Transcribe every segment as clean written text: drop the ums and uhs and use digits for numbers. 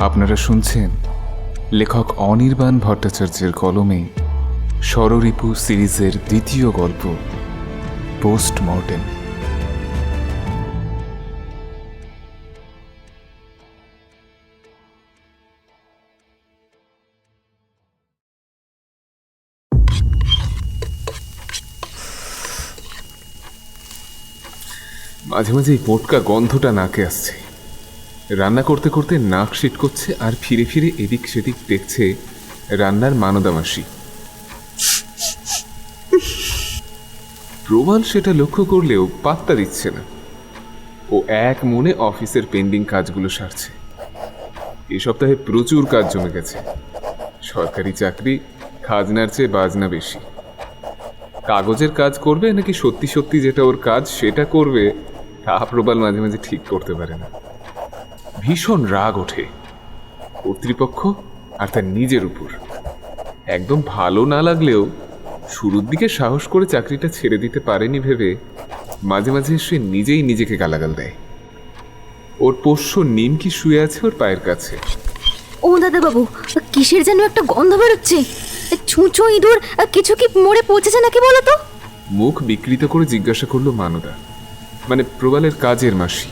আপনারা শুনছেন লেখক অনির্বাণ ভট্টাচার্যের কলমে ষড়রিপু সিরিজের দ্বিতীয় গল্প পোস্টমর্টেম। মাঝে মাঝে এই মোটকা গন্ধটা নাকে আসছে। রান্না করতে করতে নাক শীত করছে আর ফিরে ফিরে এদিক সেদিক দেখছে রান্নার মানদামাসি। প্রবাল সেটা লক্ষ্য করলেও পাত্তা দিচ্ছে না। ও এক মনে অফিসের পেন্ডিং কাজগুলো সারছে। এ সপ্তাহে প্রচুর কাজ জমে গেছে। সরকারি চাকরি, খাজনার চেয়ে বাজনা বেশি। কাগজের কাজ করবে নাকি সত্যি সত্যি যেটা ওর কাজ সেটা করবে, তা প্রবাল মাঝে মাঝে ঠিক করতে পারে না। ভীষণ রাগ ওঠে কর্তৃপক্ষ আর তার নিজের উপর। একদম ভালো না লাগলেও শুরুর দিকে সাহস করে চাকরিটা ছেড়ে দিতে পারেনি ভেবে মাঝে মাঝে সে নিজেই নিজেকে গালাগাল দেয়। ওর পোষ্য নিমকি শুয়ে আছে ওর পায়ের কাছে। ও দাদা বাবু, কিসের যেন একটা গন্ধ বেরোচ্ছে। ছুঁচো ইঁদুর কিছু কি মরে পৌঁছেছে নাকি বলো তো? মুখ বিকৃত করে জিজ্ঞাসা করলো মানদা, মানে প্রবালের কাজের মাসি।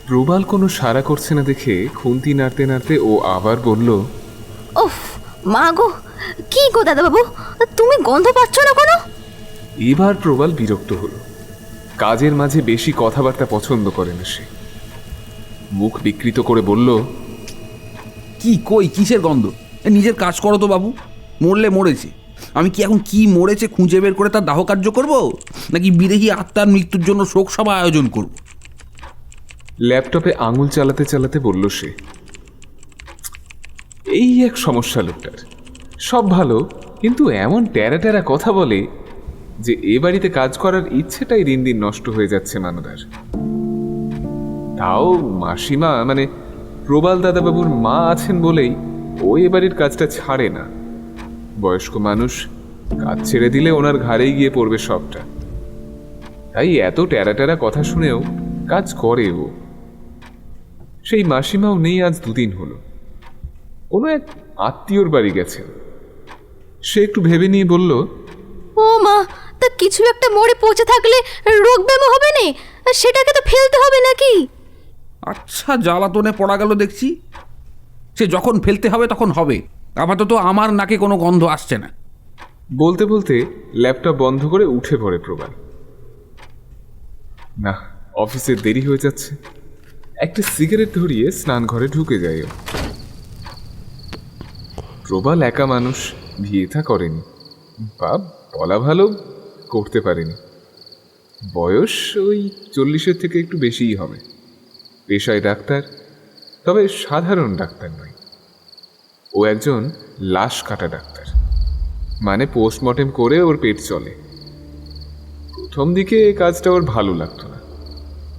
প্রবাল কোনো সাড়া করছে না দেখে খুন্তি নাড়তে নাড়তে ও আবার বলল, ওফ মা গো, কি গো দাদা বাবু, তুমি গন্ধ পাচ্ছ না কোনো? এবার প্রবাল বিরক্ত হলো। কাজের মাঝে বেশি কথাবার্তা পছন্দ করে না সে। মুখ বিকৃত করে বলল, কি কই কিসের গন্ধ? নিজের কাজ করো তো বাবু। মরলে মরেছে, আমি কি এখন কি মরেছে খুঁজে বের করে তার দাহ কার্য করবো, নাকি বিদেহী আত্মার মৃত্যুর জন্য শোক সভা আয়োজন করব? ল্যাপটপে আঙুল চালাতে চালাতে বলল সে। এই এক সমস্যা লোকটার। সব ভালো, কিন্তু এমন ট্যারা ট্যারা কথা বলে যে এ বাড়িতে কাজ করার ইচ্ছেটাই দিন দিন নষ্ট হয়ে যাচ্ছে মানদার। তাও মাসিমা, মানে প্রবাল দাদাবাবুর মা আছেন বলেই ও এ বাড়ির কাজটা ছাড়ে না। বয়স্ক মানুষ, কাজ ছেড়ে দিলে ওনার ঘাড়েই গিয়ে পড়বে সবটা। তাই এত ট্যারা ট্যারা কথা শুনেও কাজ করে ও। সেই মাসিমাও নেই আজ দুদিন হলো, কোনো এক আত্মীয়র বাড়ি গেছেন। সে একটু ভেবে নিয়ে বলল, ও মা, তা কিছু একটা মরে পৌঁছে থাকলে রোগ ব্যামো হবে না, সেটাকে তো ফেলতে হবে নাকি? আচ্ছা, জ্বালাতনে পড়া গেল দেখছি। সে যখন ফেলতে হবে তখন হবে, আপাতত আমার নাকে কোনো গন্ধ আসছে না। বলতে বলতে ল্যাপটপ বন্ধ করে উঠে পড়ে প্রবাল। না, অফিসে দেরি হয়ে যাচ্ছে। একটা সিগারেট ধরিয়ে স্নান ঘরে ঢুকে যায় ও। প্রবাল একা মানুষ, বিয়ে থা করেনি, বা বলা ভালো করতে পারেনি। বয়স ওই 40-এর থেকে একটু বেশিই হবে। পেশায় ডাক্তার, তবে সাধারণ ডাক্তার নয়। ও একজন লাশ কাটা ডাক্তার, মানে পোস্টমর্টেম করে ওর পেট চলে। প্রথম দিকে এই কাজটা ওর ভালো লাগতো না,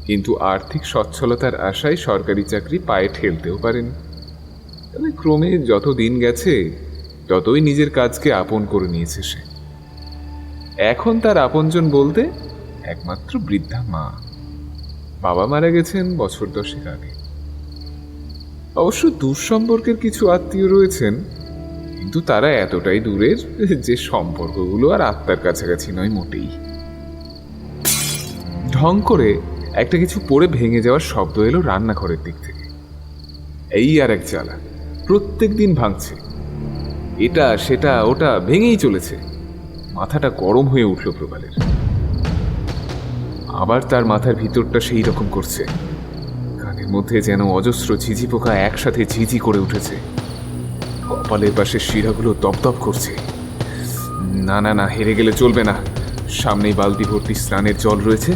কিন্তু আর্থিক সচ্ছলতার আশায় সরকারি চাকরি পায়ে ঠেলতেও পারেনি। তবে ক্রমে যত দিন গেছে ততই নিজের কাজকে আপন করে নিয়েছে সে। এখন তার আপনজন বলতে একমাত্র বৃদ্ধা মা। বাবা মারা গেছেন বছর 10 আগে। অবশ্য দূর সম্পর্কের কিছু আত্মীয় রয়েছেন, কিন্তু তারা এতটাই দূরের যে সম্পর্কগুলো আর আত্মার কাছাকাছি নয় মোটেই। ঢং করে একটা কিছু পড়ে ভেঙে যাওয়ার শব্দ এলো রান্নাঘরের দিক থেকে। এই আর এক জ্বালা, প্রত্যেক দিন ভাঙছে। এটা সেটা ওটা ভেঙেই চলেছে। মাথাটা গরম হয়ে উঠল প্রবালের। আবার তার মাথার ভিতরটা সেই রকম করছে। কানের মধ্যে যেন অজস্র ঝিঝি পোকা একসাথে ঝিঝি করে উঠেছে। কপালের পাশে শিরাগুলো দপদপ করছে। না না না, হেরে গেলে চলবে না। সামনেই বালতি ভর্তি স্নানের জল রয়েছে,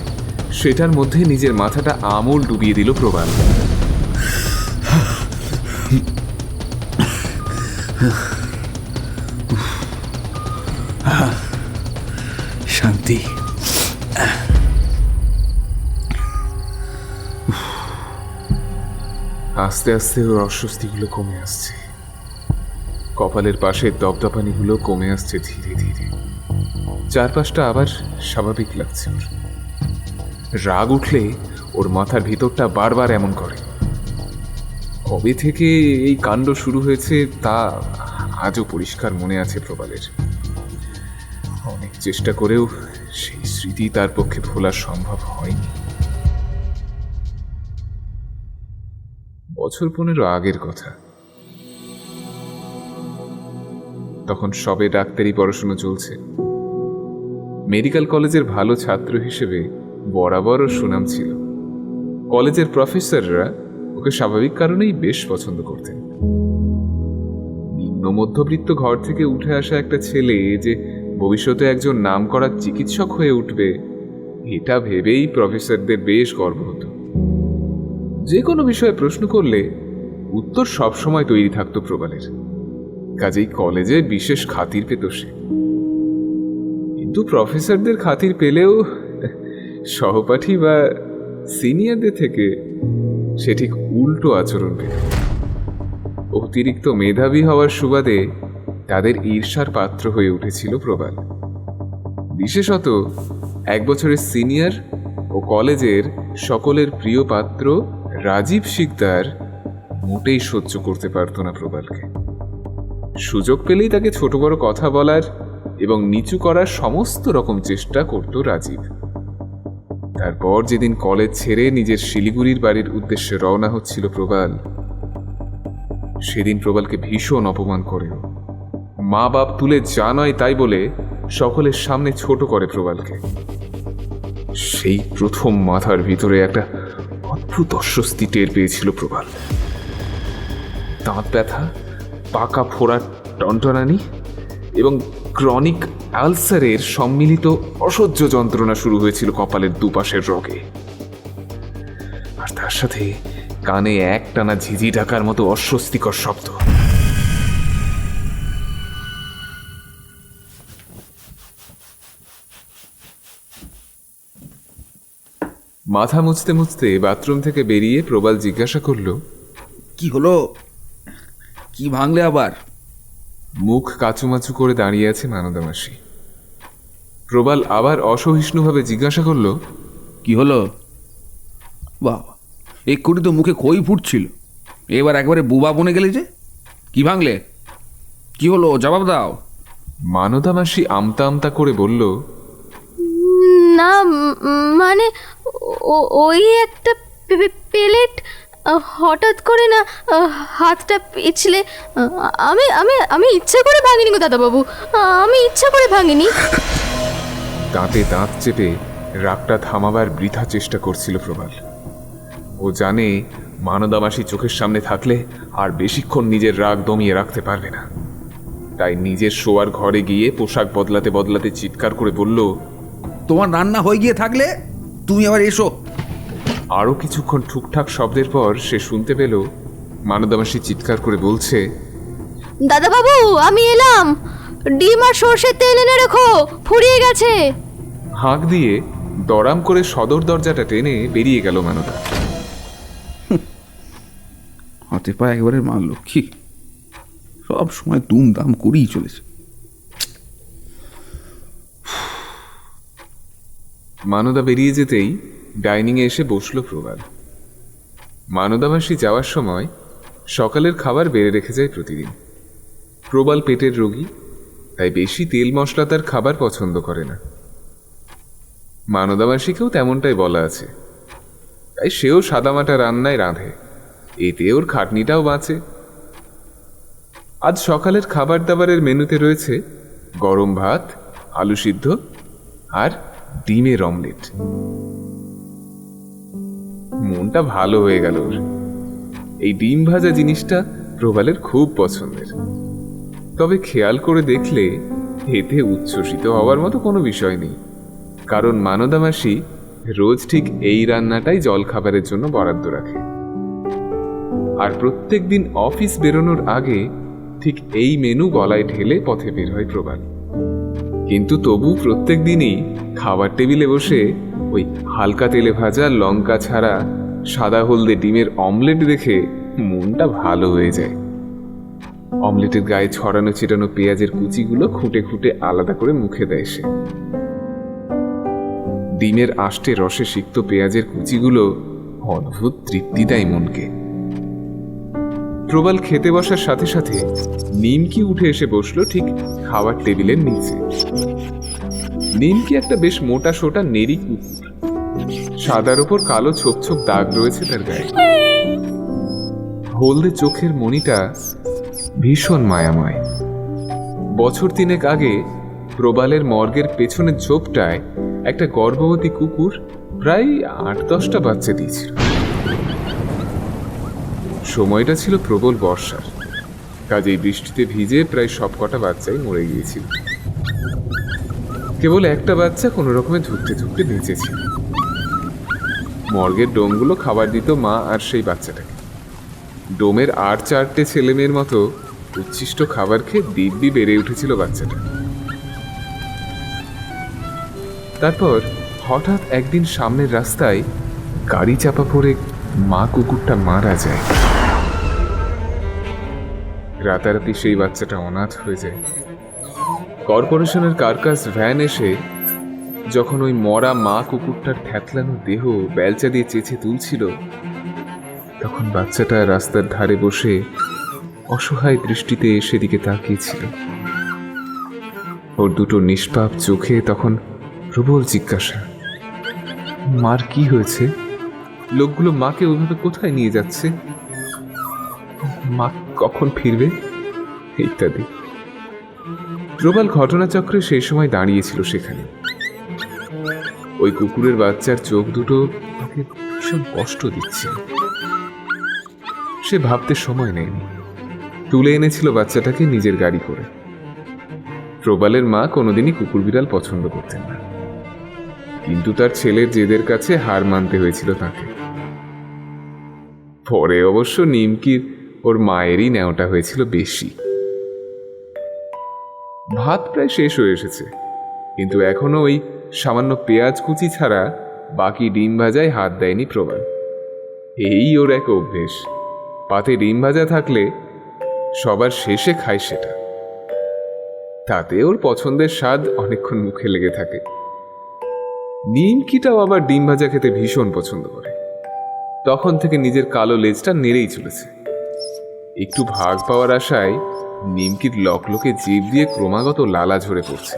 সেটার মধ্যে নিজের মাথাটা আমূল ডুবিয়ে দিল প্রবাল। শান্তি। আস্তে আস্তে ওর অস্বস্তিগুলো কমে আসছে। কপালের পাশের দপদপানিগুলো কমে আসছে ধীরে ধীরে। চারপাশটা আবার স্বাভাবিক লাগছে ওর। রাগ উঠলে ওর মাথার ভিতরটা বারবার এমন করে। কবে থেকে এই কাণ্ড শুরু হয়েছে তা আজও পরিষ্কার মনে আছে প্রবালের। অনেক চেষ্টা করেও সেই স্মৃতি তার পক্ষে ভোলা সম্ভব হয়নি। বছর 15 আগের কথা। তখন সবে ডাক্তারি পড়াশোনা চলছে। মেডিকেল কলেজের ভালো ছাত্র হিসেবে বরাবরও সুনাম ছিল। কলেজের প্রফেসররা ওকে স্বাভাবিক কারণেই বেশ পছন্দ করতেন। নিম্ন মধ্যবিত্ত ঘর থেকে উঠে আসা একটা ছেলে যে ভবিষ্যতে একজন নামকরা চিকিৎসক হয়ে উঠবে, এটা ভেবেই প্রফেসরদের বেশ গর্ব হতো। যে কোনো বিষয়ে প্রশ্ন করলে উত্তর সবসময় তৈরি থাকতো প্রবালের। কাজেই কলেজে বিশেষ খাতির পেত সে। কিন্তু প্রফেসরদের খাতির পেলেও সহপাঠী বা সিনিয়রদের থেকে সে ঠিক উল্টো আচরণ পেত। অতিরিক্ত মেধাবী হওয়ার সুবাদে তাদের ঈর্ষার পাত্র হয়ে উঠেছিল প্রবাল। বিশেষত 1 বছরের সিনিয়র ও কলেজের সকলের প্রিয় পাত্র রাজীব শিকদার মোটেই সহ্য করতে পারত না প্রবালকে। সুযোগ পেলেই তাকে ছোট বড় কথা বলার এবং নিচু করার সমস্ত রকম চেষ্টা করত রাজীব। তারপর যেদিন কলেজ ছেড়ে নিজের শিলিগুড়ির বাড়ির উদ্দেশ্যে রওনা হচ্ছিল প্রবাল, সেদিন প্রবালকে ভীষণ অপমান করেও মা বাপ তুলে যা নয় তাই বলে সকলের সামনে ছোট করে প্রবালকে। সেই প্রথম মাথার ভিতরে একটা অদ্ভুত অস্বস্তি টের পেয়েছিল প্রবাল। দাঁত ব্যথা, পাকা ফোড়ার টনটনানি এবং ক্রনিক আলসারের সম্মিলিত অসহ্য যন্ত্রণা শুরু হয়েছিল কপালের দুপাশের রগে। আর তার সাথে কানে একটানা ঝিঝি ঢাকার মতো অস্বস্তিকর শব্দ। মাথা মুছতে মুছতে বাথরুম থেকে বেরিয়ে প্রবাল জিজ্ঞাসা করল, কি হলো? কি ভাঙলে আবার? মুখ কাচুমাচু করে দাঁড়িয়ে আছে মানদা মাসি। প্রবাল আবার অসহিষ্ণুভাবে জিজ্ঞাসা করল, কি হলো? বাবা, এক্ষুনি তো মুখে খই ফুটছিল, এবার একবারে বুবা বনে গেলে যে। কি ভাঙলে? কি হলো? জবাব দাও। মানদা মাসি আমতা আমতা করে বলল, না মানে ওই একটা প্লেট হঠাৎ করে না হাতটা পিছলে। আমি আমি আমি ইচ্ছা করে ভাঙিনি গো দাদাবাবু, আমি ইচ্ছা করে ভাঙিনি। দাঁতে দাঁত চেপে রাগটা থামাবার বৃথা চেষ্টা করছিল প্রবাল। ও জানে মানদা মাসি চোখের সামনে থাকলে আর বেশিক্ষণ নিজের রাগ দমিয়ে রাখতে পারবে না। তাই নিজের শোয়ার ঘরে গিয়ে পোশাক বদলাতে বদলাতে চিৎকার করে বলল, তোমার রান্না হয়ে গিয়ে থাকলে তুমি আবার এসো। আরও কিছুক্ষণ ঠুকঠাক শব্দের পর সে শুনতে পেল মানদা মাসি চিৎকার করে বলছে, দাদাবাবু আমি এলাম, ডিম আর সর্ষের তেল এনে রেখো, ফুরিয়ে গেছে। হাঁক দিয়ে দরাম করে সদর দরজাটা টেনে বেরিয়ে গেল মানদা। হাতে পা একবারে মা লক্ষ্মী, সব সময় দুমদাম করেই চলেছে। মানদা বেরিয়ে যেতেই ডাইনিংয়ে এসে বসল প্রবাল। মানদা মাসি যাওয়ার সময় সকালের খাবার বেড়ে রেখে যায় প্রতিদিন। প্রবাল পেটের রোগী, তাই বেশি তেল মশলাদার খাবার পছন্দ করে না। মানদা মাসিকেও তেমনটাই বলা আছে, তাই সেও সাদামাটা রান্নায় রাঁধে, এতে ওর খাটনিটাও বাঁচে। আজ সকালের খাবার দাবারের মেনুতে রয়েছে গরম ভাত, আলু সিদ্ধ আর ডিমের অমলেট। মনটা ভালো হয়ে গেল ওর। এই ডিম ভাজা জিনিসটা প্রবালের খুব পছন্দের। তবে খেয়াল করে দেখলে এতে উচ্ছ্বসিত হওয়ার মতো কোনো বিষয় নেই, কারণ মানদা মাসি রোজ ঠিক এই রান্নাটাই জলখাবারের জন্য বরাদ্দ রাখে। আর প্রত্যেক দিন অফিস বেরোনোর আগে ঠিক এই মেনু গলায় ঢেলে পথে বের হয় প্রবাল। কিন্তু তবু প্রত্যেক দিনই খাবার টেবিলে বসে ওই হালকা তেলে ভাজা লঙ্কা ছাড়া সাদা হলদে ডিমের অমলেট দেখে মনটা ভালো হয়ে যায়। অমলেটের গায়ে ছড়ানো ছিটানো পেঁয়াজের কুচিগুলো খুঁটে খুঁটে আলাদা করে মুখে দেয় সে। ডিমের আষ্টে রসে সিক্ত পেঁয়াজের কুচিগুলো অদ্ভুত তৃপ্তি দেয় মনকে। প্রবাল খেতে বসার সাথে সাথে নিমকি উঠে এসে বসলো ঠিক খাওয়ার টেবিলের নিচে। নিমকি একটা বেশ মোটা সোটা নেড়ি কুকুর, সাদার উপর কালো ছোপ ছোপ দাগ রয়েছে তার গায়ে। হলদে চোখের মণিটা ভীষণ মায়াময়। বছর 3 আগে প্রবালের মর্গের পেছনের ঝোপটায় একটা গর্ভবতী কুকুর প্রায় 8-10টা বাচ্চা দিয়েছিল। সময়টা ছিল প্রবল বর্ষার, কাজেই বৃষ্টিতে ভিজে প্রায় সব কটা বাচ্চাই মরে গিয়েছিল। কেবল একটা বাচ্চা কোনো রকমে ধুকতে ধুকতে বেঁচেছিল। মর্গের ডোমগুলো খাবার দিত মা আর সেই বাচ্চাটাকে। ডোমের আর 4টে ছেলে মেয়ের মতো উচ্ছিষ্ট খাবার খেয়ে দিব্যি বেড়ে উঠেছিল বাচ্চাটা। তারপর হঠাৎ একদিন সামনের রাস্তায় গাড়ি চাপা পড়ে মা কুকুরটা মারা যায়। রাতারাতি সেই বাচ্চাটা অনাথ হয়ে যায়। কর্পোরেশনের কার্কাস ভ্যান এসে যখন ওই মরা মা কুকুরটার থ্যাতলানো দেহ বেলচা দিয়ে চেঁচে তুলছিল, তখন বাচ্চাটা রাস্তার ধারে বসে অসহায় দৃষ্টিতে সেদিকে তাকিয়েছিল। ওর দুটো নিষ্পাপ চোখে তখন প্রবল জিজ্ঞাসা, মার কি হয়েছে? লোকগুলো মাকে ওইভাবে কোথায় নিয়ে যাচ্ছে? মা কখন ফিরবে? ইত্যাদি। প্রবাল ঘটনাচক্রে সেই সময় দাঁড়িয়েছিল সেখানে। ওই কুকুরের বাচ্চার চোখ দুটো তাকে ভীষণ কষ্ট দিচ্ছে। সে ভাবতে সময় নেয়নি, তুলে এনেছিল বাচ্চাটাকে নিজের গাড়ি করে। প্রবালের মা কোনোদিনই কুকুর বিড়াল পছন্দ করতেন না, কিন্তু তার ছেলের জেদের কাছে হার মানতে হয়েছিল তাকে। পরে অবশ্য নিমকির ওর মায়েরই নেওয়াটা হয়েছিল বেশি। ভাত প্রায় শেষ হয়ে এসেছে, কিন্তু এখনো ওই সামান্য পেঁয়াজ কুচি ছাড়া বাকি ডিম ভাজায় হাত দেয়নি প্রবাল। এই ওর এক অভ্যেস, পাতে ডিম ভাজা থাকলে সবার শেষে খায় সেটা। তাতে ওর পছন্দের স্বাদ অনেকক্ষণ মুখে লেগে থাকে। নিমকিটাও আবার ডিম ভাজা খেতে ভীষণ পছন্দ করে। তখন থেকে নিজের কালো লেজটা নেড়েই চলেছে। একটু ভাগ পাওয়ার আশায় নিমকির লকলকে জিভ দিয়ে ক্রমাগত লালা ঝরে পড়ছে।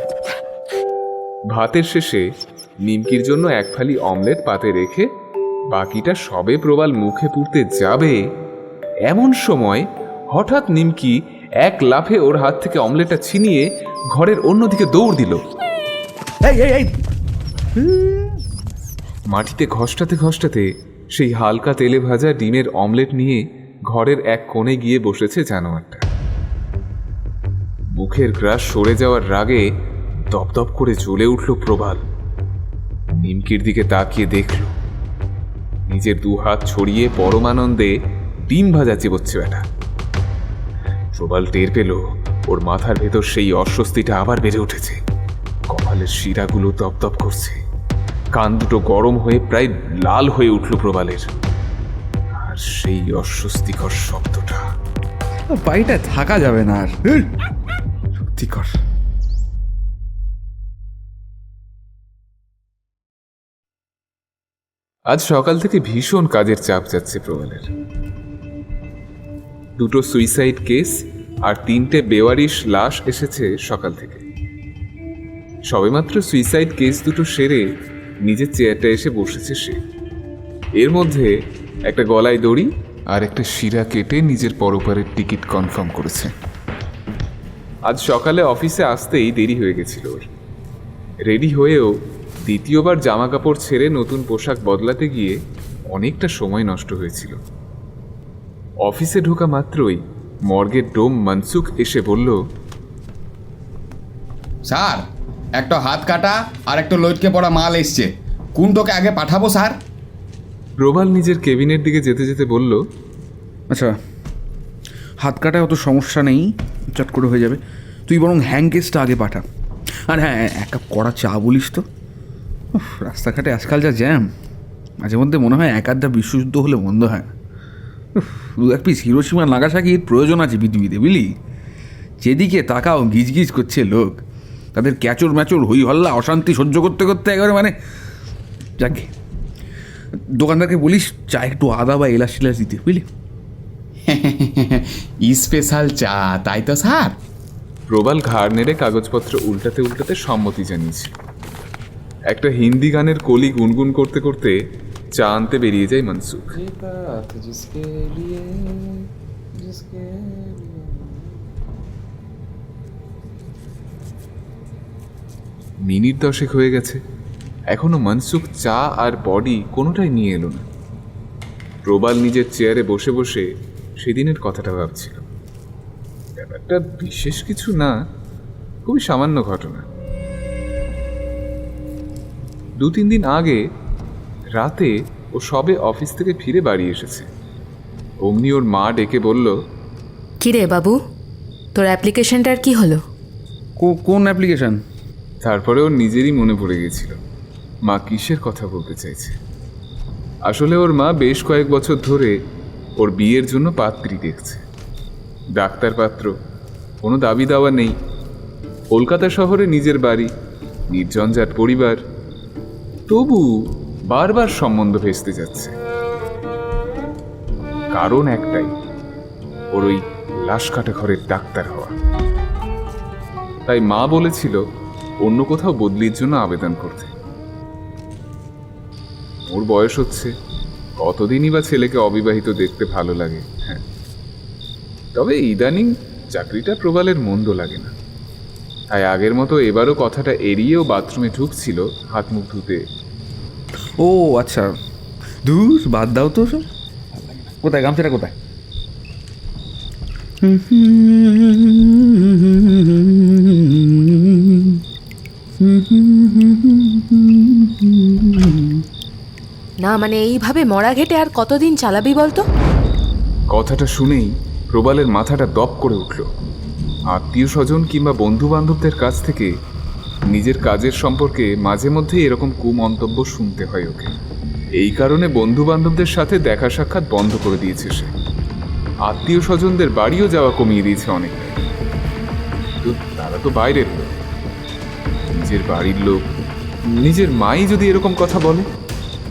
ভাতের শেষে নিমকির জন্য এক ফালি অমলেট পাতে রেখে বাকিটা সবে প্রবাল মুখে পুরতে যাবে, এমন সময় হঠাৎ নিমকি এক লাফে ওর হাত থেকে অমলেটটা ছিনিয়ে ঘরের অন্যদিকে দৌড় দিল। মাটিতে ঘষ্টাতে ঘষ্টাতে সেই হালকা তেলে ভাজা ডিমের অমলেট নিয়ে ঘরের এক কোণে গিয়ে বসেছে জানোয়ারটা। মুখের গ্রাস সরে যাওয়ার রাগে দপদপ করে জ্বলে উঠল প্রবাল। নিমকির দিকে তাকিয়ে দেখল নিজের 2 হাত ছড়িয়ে পরমানন্দে ডিম ভাজা চেবোচ্ছে বেটা। প্রবাল টের পেল ওর মাথার ভেতর সেই অস্বস্তিটা আবার বেড়ে উঠেছে। কপালের শিরাগুলো দপদপ করছে, কান দুটো গরম হয়ে প্রায় লাল হয়ে উঠল প্রবালের। আর সেই অস্বস্তিকর শব্দটা, বাড়িটা থাকা যাবে না আর, সত্যিকর। আজ সকাল থেকে ভীষণ কাজের চাপ যাচ্ছে প্রবালের। 2টো সুইসাইড কেস আর 3টে বেওয়ারিশ লাশ এসেছে সকাল থেকে। সবেমাত্র সুইসাইড কেস দুটো সেরে নিজের চেয়ারটা এসে বসেছে সে। এর মধ্যে একটা গলায় দড়ি আর একটা শিরা কেটে নিজের পরপারের টিকিট কনফার্ম করেছে। আজ সকালে অফিসে আসতেই দেরি হয়ে গেছিল ওর। রেডি হয়েও দ্বিতীয়বার জামা কাপড় ছেড়ে নতুন পোশাক বদলাতে গিয়ে অনেকটা সময় নষ্ট হয়েছিল। অফিসে ঢোকা মাত্রই মর্গের ডোম মনসুখ এসে বলল, স্যার, একটা হাত কাটা আর একটা লটকে পড়া মাল এসছে, কোনটাকে আগে পাঠাবো স্যার? প্রবাল নিজের কেবিনের দিকে যেতে যেতে বলল, আচ্ছা, হাত কাটায় অত সমস্যা নেই, চট করে হয়ে যাবে। তুই বরং হ্যাংকেসটা আগে পাঠা। আর হ্যাঁ, 1 কাপ কড়া চা বলিস তো। রাস্তাঘাটে আজকাল যা জ্যাম, মাঝে মধ্যে মনে হয় 1-2টা বিশ্বযুদ্ধ হলে বন্ধ হয় না। 2-1 পিস হিরোশিমা নাগাসাকির প্রয়োজন আছে পৃথিবীতে, বুঝলি? যেদিকে তাকাও গিজগিজ করছে লোক, তাদের ক্যাচর ম্যাচর হই হল্লা অশান্তি সহ্য করতে করতে একেবারে মানে যাকে। দোকানদারকে বলিস চা একটু আদা বা এলাচ টিলাচ দিতে, বুঝলি? স্পেশাল চা, তাই তো স্যার? প্রবাল ঘাড় নেড়ে কাগজপত্র উল্টাতে উল্টাতে সম্মতি জানিয়েছে। একটা হিন্দি গানের কলি গুনগুন করতে করতে চা আনতে বেরিয়ে যায় মনসুখ। মিনিট 10 হয়ে গেছে, এখনো মনসুখ চা আর বডি কোনোটাই নিয়ে এলো না। প্রবাল নিজের চেয়ারে বসে বসে সেদিনের কথাটা ভাবছিল। ব্যাপারটা বিশেষ কিছু না, খুবই সামান্য ঘটনা। 2-3 দিন আগে রাতে ও সবে অফিস থেকে ফিরে বাড়ি এসেছে। অমনি ওর মা ডেকে বলল, কিরে বাবু, তোর অ্যাপ্লিকেশনটার কি হলো? কোন অ্যাপ্লিকেশন? তারপরে ওর নিজেরই মনে পড়ে গেছিল মা কিসের কথা বলতে চাইছে। আসলে ওর মা বেশ কয়েক বছর ধরে ওর বিয়ের জন্য পাত্রী দেখছে। ডাক্তার পাত্র, কোনো দাবি দাওয়া নেই, কলকাতা শহরে নিজের বাড়ি, নির্ঝঞ্ঝাট পরিবার, তবু বারবার সম্বন্ধ ভেস্তে যাচ্ছে। কারণ একটাই, ওর ওই লাশ কাটা ঘরের ডাক্তার হওয়া। তাই মা বলেছিল অন্য কোথাও বদলির জন্য আবেদন করতে। ওর বয়স হচ্ছে, কতদিনই বা ছেলেকে অবিবাহিত দেখতে ভালো লাগে। হ্যাঁ, তবে ইদানিং চাকরিটা প্রবালের মন্দ লাগে না। তাই আগের মতো এবারও কথাটা এড়িয়েও বাথরুমে ঢুকছিল হাত মুখ ধুতে। ও আচ্ছা, দূর বাদ দাও তো সব। কোথায় গামছাটা কোথায়? না মানে এইভাবে মরা ঘেটে আর কতদিন চালাবি বলতো? কথাটা শুনেই প্রবালের মাথাটা দপ করে উঠল। আত্মীয় স্বজন কিংবা বন্ধু বান্ধবদের কাছ থেকে নিজের কাজের সম্পর্কে মাঝে মধ্যে এরকম কুমন্তব্য শুনতে হয় ওকে। এই কারণে বন্ধু বান্ধবদের সাথে দেখা সাক্ষাৎ বন্ধ করে দিয়েছে সে। আত্মীয় স্বজনদের বাড়িও যাওয়া কমিয়ে দিয়েছে অনেকটাই। কিন্তু তারা তো বাইরের লোক, নিজের বাড়ির লোক, নিজের মাই যদি এরকম কথা বলে।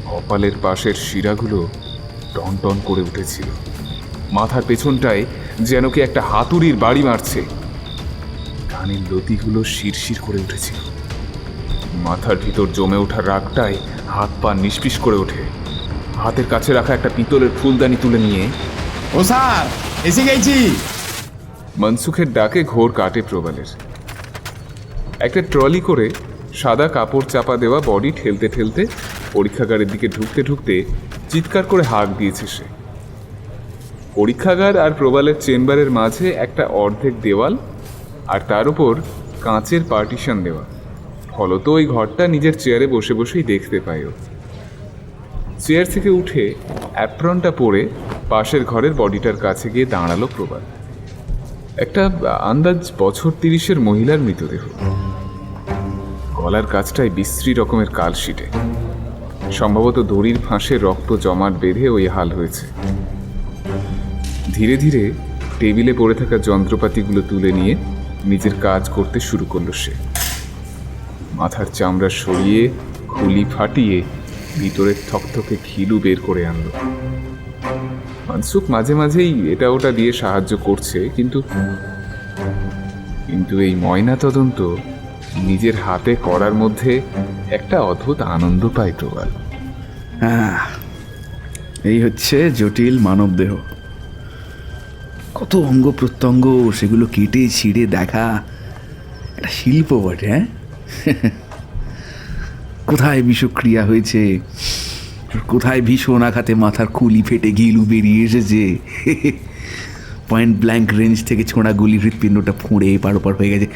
কপালের পাশের শিরাগুলো টন টন করে উঠেছিল, মাথার পেছনটায় যেন কি একটা হাতুড়ির বাড়ি মারছে। কানের লতিগুলো শিরশির করে উঠেছিল। মাথার ভিতর জমে ওঠা রাগটায় হাত পা নিষ্পিস করে ওঠে। হাতের কাছে রাখা একটা পিতলের ফুলদানি তুলে নিয়ে, ও স্যার, এসে গেছি। মনসুখের ডাকে ঘোর কাটে প্রবালের। একটা ট্রলি করে সাদা কাপড় চাপা দেওয়া বডি ঠেলতে ঠেলতে পরীক্ষাগারের দিকে ঢুকতে ঢুকতে চিৎকার করে হাঁক দিয়েছে সে। পরীক্ষাগার আর প্রবালের চেম্বারের মাঝে একটা অর্ধেক দেওয়াল, আর তার উপর কাঁচের পার্টিশন দেওয়া। ফলত ওই ঘরটা নিজের চেয়ারে বসে বসেই দেখতে পায় ও। চেয়ার থেকে উঠে অ্যাপ্রনটা পরে পাশের ঘরের বডিটার কাছে গিয়ে দাঁড়ালো প্রবাল। একটা আন্দাজ বছর 30-এর মহিলার মৃতদেহ। গলার কাছটায় বিশ্রী রকমের কালশিটে, সম্ভবত দড়ির ফাঁসে রক্ত জমাট বেঁধে ওই হাল হয়েছে। ধীরে ধীরে টেবিলে পড়ে থাকা যন্ত্রপাতিগুলো তুলে নিয়ে নিজের কাজ করতে শুরু করলো সে। মাথার চামড়া সরিয়ে খুলি ফাটিয়ে ভিতরের থকথকে ঘিলু বের করে আনলো। মনসুখ মাঝে মাঝেই এটা ওটা দিয়ে সাহায্য করছে, কিন্তু এই ময়না তদন্ত নিজের হাতে করার মধ্যে একটা অদ্ভুত আনন্দ পায় প্রবাল। হ্যাঁ, এই হচ্ছে জটিল মানবদেহ। কত অঙ্গ প্রত্যঙ্গ, সেগুলো কেটে ছিঁড়ে দেখা একটা শিল্প বটে। হ্যাঁ, কোথায় বিষক্রিয়া হয়েছে, কোথায় ভীষণ আঘাতে মাথার খুলি ফেটে গিলু বেরিয়ে এসেছে, পয়েন্ট ব্ল্যাঙ্ক রেঞ্জ থেকে ছোঁড়া গুলি হৃৎপিণ্ডটা ফুঁড়ে এপার ওপার হয়ে গেছে।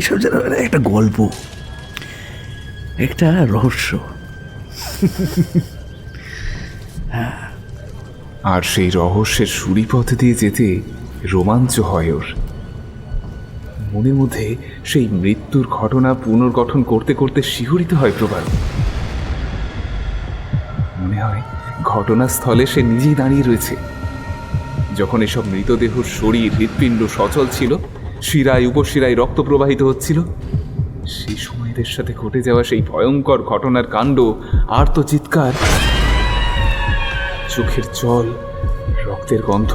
এসব যেন একটা গল্প, একটা রহস্য। আর সেই রহস্যের সুরিপথ দিয়ে যেতে রোমাঞ্চ হয় ওর মনের মধ্যে। সেই মৃত্যুর ঘটনা পুনর্গঠন করতে করতে শিহরিত হয় প্রবাল। মনে হয় ঘটনাস্থলে সে নিজেই দাঁড়িয়ে রয়েছে, যখন এসব মৃতদেহ শরীর হৃৎপিণ্ড সচল ছিল, শিরায় উপশিরায় রক্ত প্রবাহিত হচ্ছিল। সেই সময়দের সাথে ঘটে যাওয়া সেই ভয়ঙ্কর ঘটনার কাণ্ড, আর্ত চিৎকার, চোখের জল, রক্তের গন্ধ,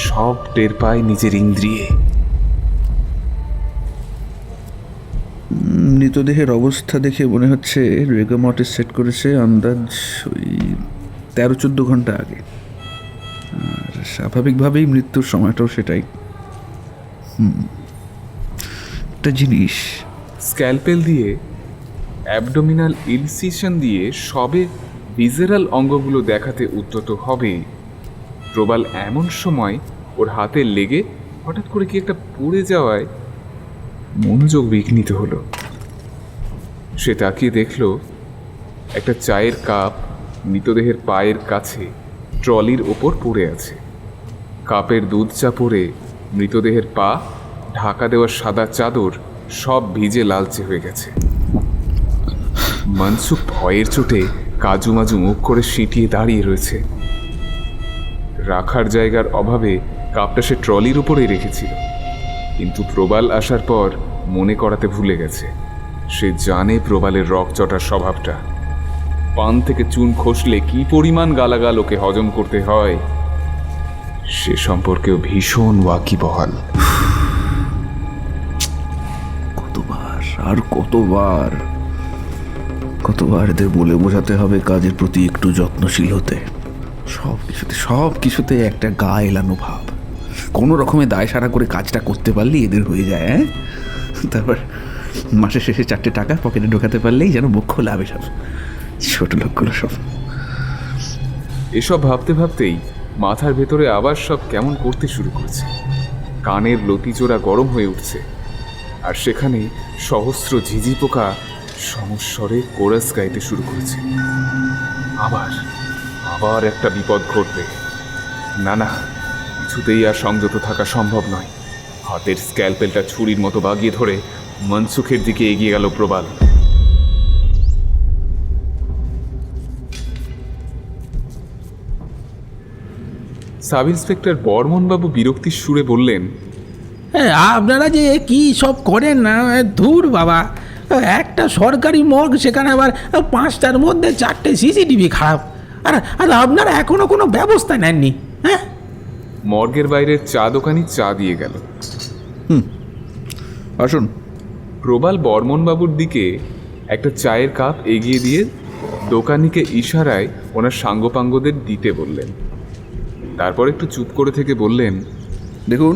সব টের পায় নিজের ইন্দ্রিয়ে। মৃতদেহের অবস্থা দেখে মনে হচ্ছে রেগামটে সেট করেছে আন্দাজ ওই 13-14 ঘন্টা আগে, আর স্বাভাবিকভাবেই মৃত্যুর সময়টাও সেটাই। একটা জিনিস, স্ক্যালপেল দিয়ে অ্যাবডোমিনাল ইনসিশন দিয়ে সবে ভিজারাল অঙ্গগুলো দেখাতে উদ্যত হবে, প্রবাল এমন সময় ওর হাতে লেগে হঠাৎ করে কি একটা পড়ে যাওয়ায় মনোযোগ বিঘ্নিত হলো। সে তাকিয়ে দেখল একটা চায়ের কাপ মৃতদেহের পায়ের কাছে ট্রলির ওপর পড়ে আছে। কাপের দুধ চা পড়ে মৃতদেহের পা, ঢাকা দেওয়া সাদা চাদর সব ভিজে লালচে হয়ে গেছে। মনসুখ ভয়ের চোটে কাজুমাজু মুখ করে সিঁটিয়ে দাঁড়িয়ে রয়েছে। রাখার জায়গার অভাবে কাপটা সে ট্রলির উপরেই রেখেছিল, কিন্তু প্রবাল আসার পর মনে করাতে ভুলে গেছে। সে জানে প্রবালের রকচটার স্বভাবটা। পান থেকে চুন খসলে কি পরিমাণ গালাগাল ওকে হজম করতে হয় সে সম্পর্কেও ভীষণ ওয়াকিবহাল। কতবার আর কতবার কতবার এদের বলে বোঝাতে হবে কাজের প্রতি একটু যত্নশীল হতে। সব কিছুতে একটা গা এলানো ভাব, কোনো রকমে দায় সারা করে কাজটা করতে পারলেই এদের হয়ে যায়। হ্যাঁ, তারপর মাসের শেষে 4টে টাকা পকেটে ঢোকাতে পারলেই যেন মুখ খোলাবে সব ছোট লোকগুলো সব। এসব ভাবতে ভাবতেই মাথার ভেতরে আবার সব কেমন করতে শুরু করেছে। কানের লতিজোড়া গরম হয়ে উঠছে, আর সেখানে সহস্র ঝিঝি পোকা সমস্বরে কোরাস গাইতে শুরু করেছে। আবার একটা বিপদ ঘটবে। না, কিছুতেই আর সংযত থাকা সম্ভব নয়। হাতের স্ক্যালপেলটা ছুরির মতো বাগিয়ে ধরে মনসুখের দিকে এগিয়ে গেল প্রবাল। সাব ইন্সপেক্টর বর্মনবাবু বিরক্তির সুরে বললেন, আপনারা যে কি সব করেন না, ধুর বাবা, একটা সরকারি মর্গ, সেখানে আবার 5টার মধ্যে 4টে সিসিটিভি খারাপ, আর আপনারা এখনো কোনো ব্যবস্থা নেননি। হ্যাঁ, মর্গের বাইরের চা দোকানি চা দিয়ে গেল। আসুন। প্রবাল বর্মনবাবুর দিকে একটা চায়ের কাপ এগিয়ে দিয়ে দোকানিকে ইশারায় ওনার সাঙ্গপাঙ্গদের দিতে বললেন। তারপর একটু চুপ করে থেকে বললেন, দেখুন,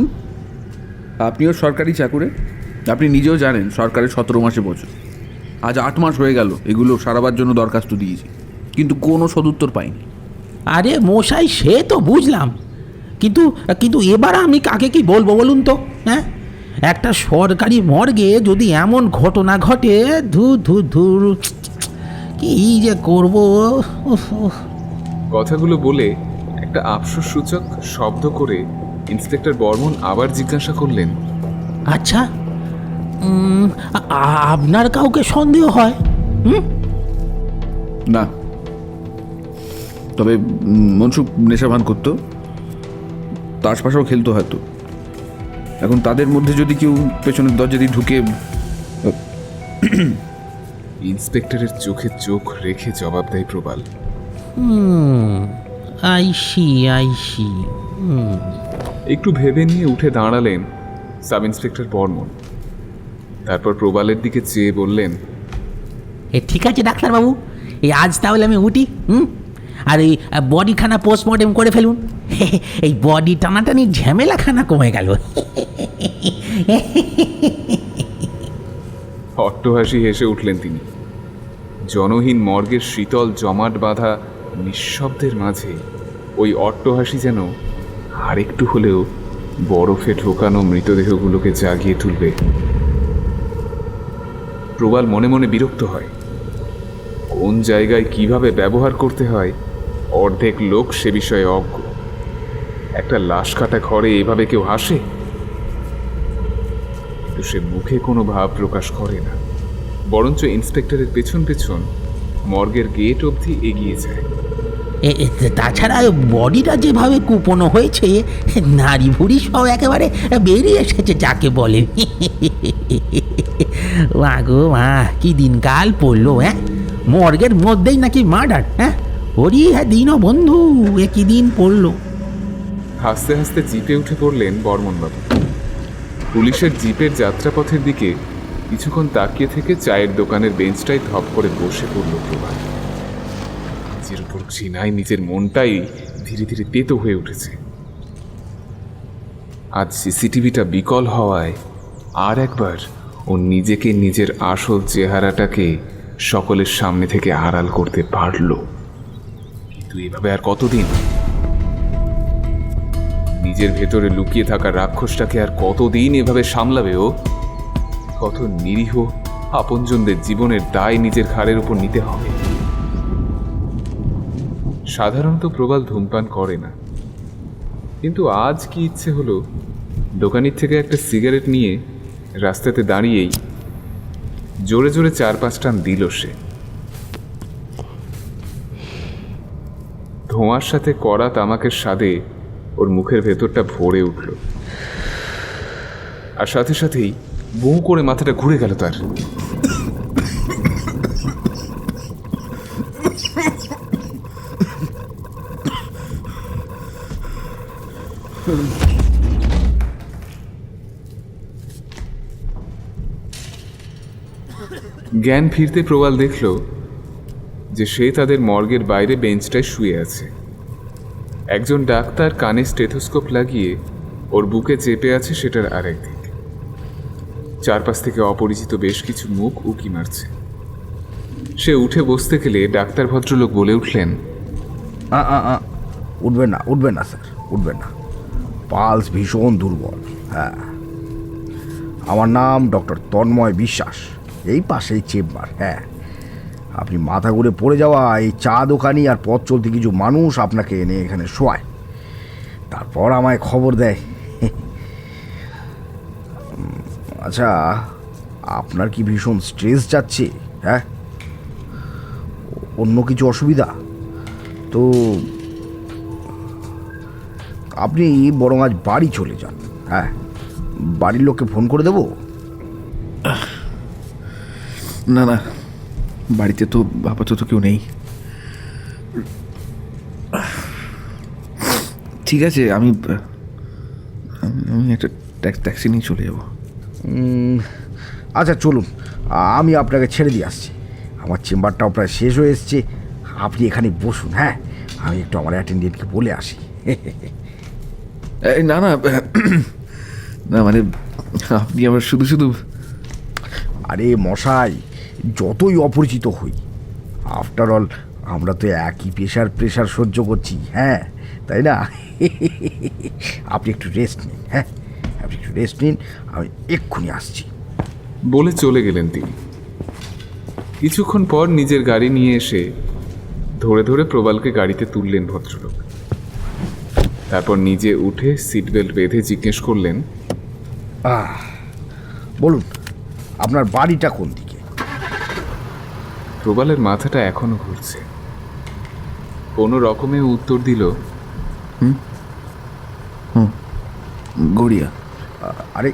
আপনিও সরকারি চাকুরে, আপনি নিজেও জানেন সরকারের 17 মাসে বছর। আজ 8 মাস হয়ে গেল এগুলো সারাবার জন্য দরখাস্ত দিয়েছি, কিন্তু কোনো সদুত্তর পাইনি। আরে মশাই, সে তো বুঝলাম, কিন্তু এবার আমি কাকে কি বলবো বলুন তো? হ্যাঁ, একটা সরকারি মর্গে যদি এমন ঘটনা ঘটে, ধুর কি যে করবো। কথাগুলো বলে একটা আফসোসসূচক শব্দ করে ইন্সপেক্টর বর্মন আবার জিজ্ঞাসা করলেন, আচ্ছা, আপনার কাউকে সন্দেহ হয়? না, তবে মনসুখ নেশাভান করতো, তার পাশেও খেলতো হয়তো। এখন তাদের মধ্যে যদি কেউ পেছনের দরজা দিয়ে ঢুকে। ইন্সপেক্টরের চোখে চোখ রেখে জবাব দেয় প্রবাল, আইসি। একটু ভেবে নিয়ে উঠে দাঁড়ালেন সাব ইন্সপেক্টর বর্মন। তারপর প্রবালের দিকে চেয়ে বললেন, ঠিক আছে ডাক্তারবাবু, আজ তাহলে আমি উঠি। আর এই বডিখানা পোস্টমর্টেম করে ফেলুন। এই বডি টানাটানি ঝামেলাখানা কমে গেল। অট্টহাসি হেসে উঠলেন তিনি। জনহীন মর্গের শীতল জমাট বাঁধা নিঃশব্দের মাঝে ওই অট্টহাসি যেন আরেকটু হলেও বরফে ঢোকানো মৃতদেহগুলোকে জাগিয়ে তুলবে। প্রবাল মনে মনে বিরক্ত হয়। কোন জায়গায় কিভাবে ব্যবহার করতে হয় অর্ধেক লোক সে বিষয়ে অজ্ঞ। একটা লাশ কাটা ঘরে এভাবে কেউ হাসে? কিন্তু সে মুখে কোনো ভাব প্রকাশ করে না, বরঞ্চ ইন্সপেক্টরের পেছন পেছন মর্গের গেট অবধি এগিয়ে যায়। তাছাড়া বডিটা যেভাবে কুপনো হয়েছে, নারী ভুড়ি সব একেবারে বেরিয়ে এসেছে যাকে বলে। মা গো মা, কি দিনকাল পড়লো! হ্যাঁ, মর্গের মধ্যেই নাকি মার্ডার! হ্যাঁ, ওরি হ্যাঁ দিনও বন্ধু, এ কি দিন পড়লো! হাসতে হাসতে জিপে উঠে পড়লেন বর্মনবাবু। পুলিশের জিপের যাত্রাপথের দিকে কিছুক্ষণ তাকিয়ে থেকে চায়ের দোকানের বেঞ্চটায় ধপ করে বসে পড়ল প্রভাত। নিজের উপর ঘৃণায় নিজের মনটাই ধীরে ধীরে তেতো হয়ে উঠেছে। আজ সিসিটিভিটা বিকল হওয়ায় আর একবার ও নিজেকে, নিজের আসল চেহারাটাকে সকলের সামনে থেকে আড়াল করতে পারল। কিন্তু এভাবে আর কতদিন? নিজের ভেতরে লুকিয়ে থাকা রাক্ষসটাকে আর কতদিন এভাবে সামলাবে ও? কত নিরীহ আপনজনদের জীবনের দায় নিজের ঘাড়ের উপর নিতে হবে। সাধারণত প্রবাল ধূমপান করে না, কিন্তু আজ কি ইচ্ছে হলো দোকানের থেকে একটা সিগারেট নিয়ে রাস্তাতে দাঁড়িয়েই জোরে জোরে 4-5 টান দিল সে। ধোঁয়ার সাথে কড়া তামাকের স্বাদে ওর মুখের ভেতরটা ভরে উঠল, আর সাথে সাথেই বউ করে মাথাটা ঘুরে গেল তার। জ্ঞান ফিরতে প্রবাল দেখল যে সে তাদের মর্গের বাইরে বেঞ্চটায় শুয়ে আছে। একজন ডাক্তার কানে স্টেথোস্কোপ লাগিয়ে ওর বুকে চেপে আছে সেটার আরেক দিক। চারপাশ থেকে অপরিচিত বেশ কিছু মুখ উকি মারছে। সে উঠে বসতে গেলে ডাক্তার ভদ্রলোক বলে উঠলেন, উঠবেন না স্যার, উঠবেন না। পালস ভীষণ দুর্বল। হ্যাঁ, আমার নাম ডক্টর তন্ময় বিশ্বাস, এই পাশেই চেম্বার। হ্যাঁ, আপনি মাথা ঘুরে পড়ে যাওয়া এই চা দোকানি আর পথ চলতে কিছু মানুষ আপনাকে এনে এখানে শোয়ায়, তারপর আমায় খবর দেয়। আচ্ছা, আপনার কি ভীষণ স্ট্রেস যাচ্ছে? হ্যাঁ, অন্য কিছু অসুবিধা? তো আপনি বরং আজ বাড়ি চলে যান। হ্যাঁ, বাড়ির লোককে ফোন করে দেবো? না না, বাড়িতে তো আপাতত কেউ নেই। ঠিক আছে, আমি একটা ট্যাক্সি নিয়ে চলে যাব। আচ্ছা চলুন, আমি আপনাকে ছেড়ে দিয়ে আসছি। আমার চেম্বারটাও প্রায় শেষ হয়ে এসছে। আপনি এখানে বসুন। হ্যাঁ, আমি একটু আমার অ্যাটেন্ডেন্টকে বলে আসি। না না না, মানে আপনি আমার শুধু শুধু। আরে মশাই, যতই অপরিচিত হই, আফটার অল আমরা তো একই প্রেশার সহ্য করছি। হ্যাঁ, তাই না? আপনি একটু রেস্ট নিন। হ্যাঁ, আপনি একটু রেস্ট নিন, আমি এক্ষুনি আসছি। বলে চলে গেলেন তিনি। কিছুক্ষণ পর নিজের গাড়ি নিয়ে এসে ধরে ধরে প্রবালকে গাড়িতে তুললেন ভদ্রলোক। তারপর নিজে উঠে সিট বেল্ট বেঁধে জিজ্ঞেস করলেন, বলুন, আপনার বাড়িটা কোন দিকে? প্রবালের মাথাটা এখনো ঘুরছে। কোনো রকমে উত্তর দিল, গড়িয়া। আরে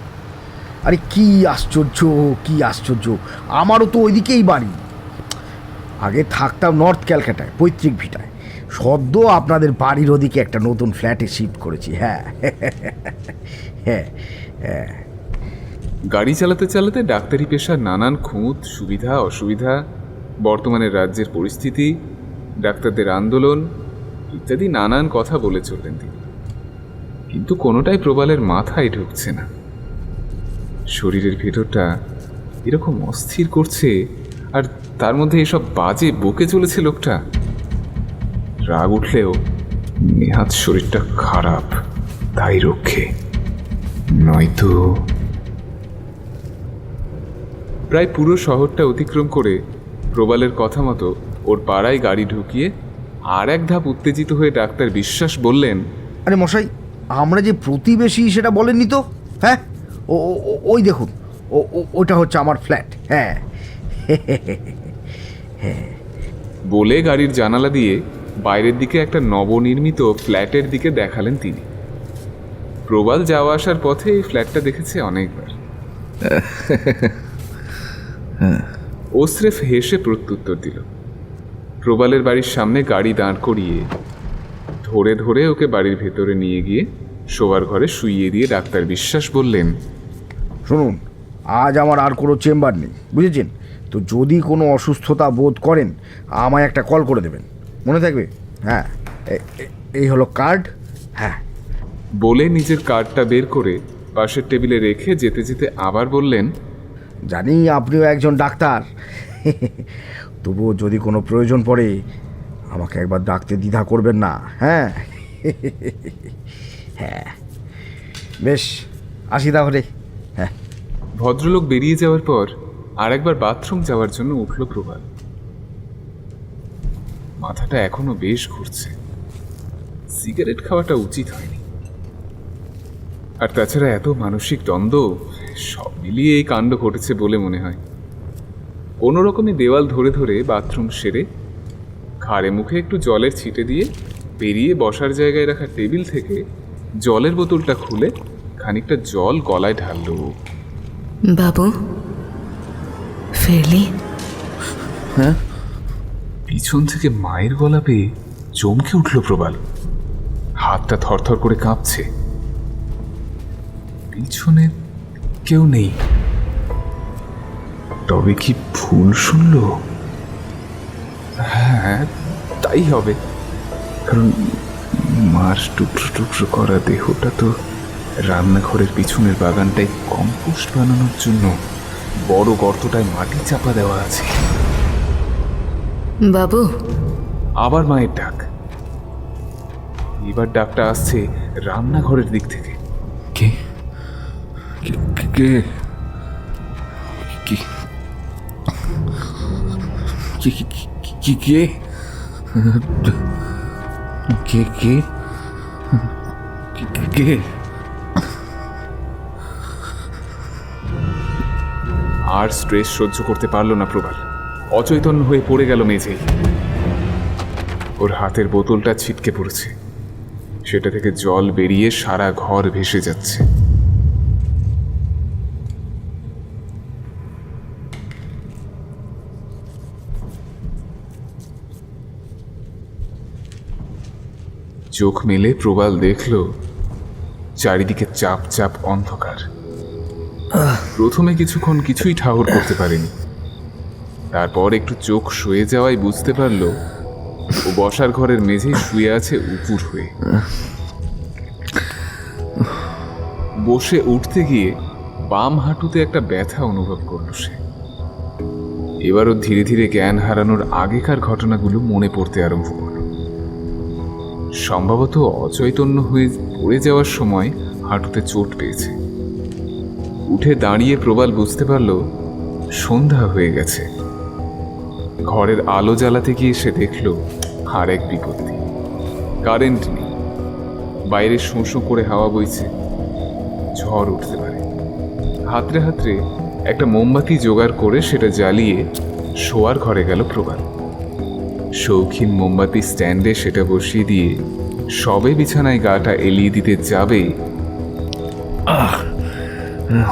আরে কি আশ্চর্য, কি আশ্চর্য! আমারও তো ওইদিকেই বাড়ি। আগে থাকতাম নর্থ ক্যালকাটায়, পৈতৃক ভিটায়। সদ্য আপনাদের বাড়ির ওদিকে একটা নতুন ফ্ল্যাটে শিফট করেছি। হ্যাঁ হ্যাঁ হ্যাঁ। গাড়ি চালাতে চালাতে ডাক্তারি পেশার নানান খুঁত, সুবিধা অসুবিধা, বর্তমানে রাজ্যের পরিস্থিতি, ডাক্তারদের আন্দোলন ইত্যাদি নানান কথা বলে চললেন তিনি। কিন্তু কোনোটাই প্রবালের মাথায় ঢুকছে না। শরীরের ভেতরটা এরকম অস্থির করছে, আর তার মধ্যে এসব বাজে বকে চলেছে লোকটা। রাগ উঠলেও নেহাত শরীরটা খারাপ, তাই রক্ষে নয়তো। প্রায় পুরো শহরটা অতিক্রম করে প্রবালের কথা মতো ওর পাড়ায় গাড়ি ঢুকিয়ে আর এক ধাপ উত্তেজিত হয়ে ডাক্তার বিশ্বাস বললেন, আরে মশাই, আমরা যে প্রতিবেশী সেটা বলেননি তো? হ্যাঁ, ওই দেখুন, ওটা হচ্ছে আমার ফ্ল্যাট। হ্যাঁ বলে গাড়ির জানালা দিয়ে বাইরের দিকে একটা নবনির্মিত ফ্ল্যাটের দিকে দেখালেন তিনি। প্রবাল যাওয়া আসার পথে এই ফ্ল্যাটটা দেখেছে অনেকবার। ও স্রেফ হেসে প্রত্যুত্তর দিল। প্রবালের বাড়ির সামনে গাড়ি দাঁড় করিয়ে ধরে ধরে ওকে বাড়ির ভেতরে নিয়ে গিয়ে শোবার ঘরে শুইয়ে দিয়ে ডাক্তার বিশ্বাস বললেন, শুনুন, আজ আমার আর কোনো চেম্বার নেই, বুঝেছেন তো? যদি কোনো অসুস্থতা বোধ করেন আমায় একটা কল করে দেবেন, মনে থাকবে? হ্যাঁ, এই হলো কার্ড। হ্যাঁ। বলে নিজের কার্ডটা বের করে পাশের টেবিলে রেখে যেতে যেতে আবার বললেন, জানি আপনিও একজন ডাক্তার, তবুও যদি কোনো প্রয়োজন পড়ে আমাকে একবার ডাকতে দ্বিধা করবেন না। হ্যাঁ। হ্যাঁ, বেশ, আসি তাহলে। হ্যাঁ। ভদ্রলোক বেরিয়ে যাওয়ার পর আরেকবার বাথরুম যাওয়ার জন্য উঠল প্রভাত। মাথাটা এখনো বেশ ঘুরছে, সিগারেট খাওয়াটা উচিত হয়নি। আর তাছাড়া এত মানসিক দ্বন্দ্ব, সব মিলিয়ে এই কাণ্ড ঘটেছে বলে মনে হয়। কোনো রকমে দেওয়াল ধরে ধরে বাথরুম সেরে ঘাড়ে মুখে একটু জলের ছিটে দিয়ে বেরিয়ে বসার জায়গায় রাখা টেবিল থেকে জলের বোতলটা খুলে খানিকটা জল গলায় ঢালল। বাবু, ফেরলি? হ্যাঁ, পিছন থেকে মায়ের গলা পেয়ে চমকে উঠল প্রবাল। হাতটা থরথর করে কাঁপছে। পিছনে কেউ নেই। তবে কি ভুল শুনল? হ্যাঁ, তাই হবে, কারণ মার টুকরো টুকরো করা দেহটা তো রান্নাঘরের পিছনের বাগানটায় কম্পোস্ট বানানোর জন্য বড় গর্তটায় মাটি চাপা দেওয়া আছে। বাবু, আবার মায়ের ডাক। এবার ডাকটা আসছে রান্নাঘরের দিক থেকে। কে কে কে কি কি কি কে কে কে কে? আর স্ট্রেস সহ্য করতে পারল না প্রবাল। অচৈতন্য হয়ে পড়ে গেল মেঝেই। ওর হাতের বোতলটা ছিটকে পড়েছে, সেটা থেকে জল বেরিয়ে সারা ঘর ভেসে যাচ্ছে। চোখ মেলে প্রবাল দেখল চারিদিকে চাপ চাপ অন্ধকার। প্রথমে কিছুক্ষণ কিছুই ঠাহর করতে পারেনি। তারপর একটু চোখ শুয়ে যাওয়ায় বুঝতে পারল ও বসার ঘরের মেঝেই শুয়ে আছে উপুর হয়ে। বসে উঠতে গিয়ে বাম হাঁটুতে একটা ব্যথা অনুভব করল সে। এবারও ধীরে ধীরে জ্ঞান হারানোর আগেকার ঘটনাগুলো মনে পড়তে আরম্ভ করল। সম্ভবত অচৈতন্য হয়ে পড়ে যাওয়ার সময় হাঁটুতে চোট পেয়েছে। উঠে দাঁড়িয়ে প্রবাল বুঝতে পারল সন্ধ্যা হয়ে গেছে। ঘরের আলো জ্বালাতে গিয়ে সে দেখল আর এক বিপত্তি। কারেন্ট নেই, বাইরে শোঁ শোঁ করে হাওয়া বইছে, ঝড় উঠতে পারে। হাতড়ে হাতড়ে একটা মোমবাতি জোগাড় করে সেটা জ্বালিয়ে শোয়ার ঘরে গেল প্রবাল। শৌখিন মোমবাতি স্ট্যান্ডে সেটা বসিয়ে দিয়ে সবে বিছানায় গাটা এলিয়ে দিতে যাবে,